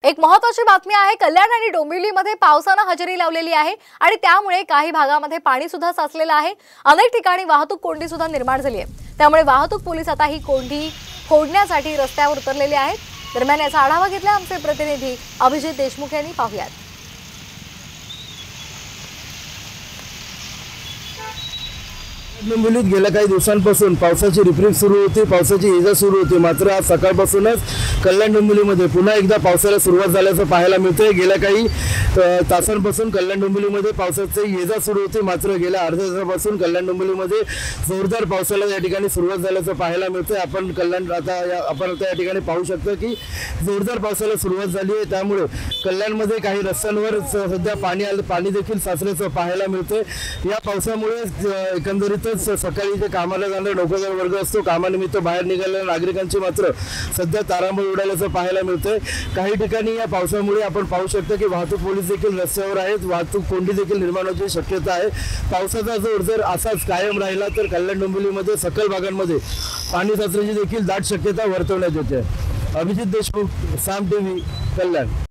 एक महत्त्वाची बातमी आहे। कल्याण आणि डोंबिवलीमध्ये पावसाने हजेरी लावलेली आहे आणि त्यामुळे काही भागामध्ये पाणी सुद्धा साचलेलं आहे। अनेक ठिकाणी वाहतूक कोंडी सुद्धा निर्माण झाली आहे। त्यामुळे वाहतूक पोलीस आता ही कोंडी फोडण्यासाठी रस्त्यावर उतरलेले आहेत। दरम्यान याचा आढावा घेतला आमचे प्रतिनिधी अभिजित देशमुख यांनी। पाहूयात। डोंबिवलीत गेल्या काही दिवसांपासून पावसाची रिपरिप सुरू होती, पावसाची ये-जा सुरू होती। मात्र आज सकाळपासूनच कल्याण डोंबिवलीमध्ये पुन्हा एकदा पावसाला सुरुवात झाल्याचं पाहायला मिळतंय। गेल्या काही तासांपासून कल्याण डोंबिवलीमध्ये पावसाची ये-जा सुरू होती, मात्र गेल्या अर्ध्या तासापासून कल्याण डोंबिवलीमध्ये जोरदार पावसाला या ठिकाणी सुरुवात झाल्याचं पाहायला मिळतंय। आपण या ठिकाणी पाहू शकतो की जोरदार पावसाला सुरुवात झाली आहे। त्यामुळे कल्याणमध्ये काही रस्त्यांवर सध्या पाणी देखील साचल्याचं पाहायला मिळतंय। या पावसामुळे एकंदरीत सकाळी जे कामाला जाणारा नोकरदार वर्ग असतो, कामानिमित्त बाहेर निघालेल्या नागरिकांची मात्र सध्या तारांबळ उडाल्याचं पाहायला मिळतंय। काही ठिकाणी या पावसामुळे आपण पाहू शकतो की वाहतूक पोलीस देखील रस्त्यावर आहेत, वाहतूक कोंडी देखील निर्माण होण्याची शक्यता आहे। पावसाचा जोर जर असाच कायम राहिला तर कल्याण डोंबिवलीमध्ये सकल भागांमध्ये पाणी साचण्याची देखील दाट शक्यता वर्तवण्यात येते। अभिजित देशमुख, साम टीव्ही, कल्याण।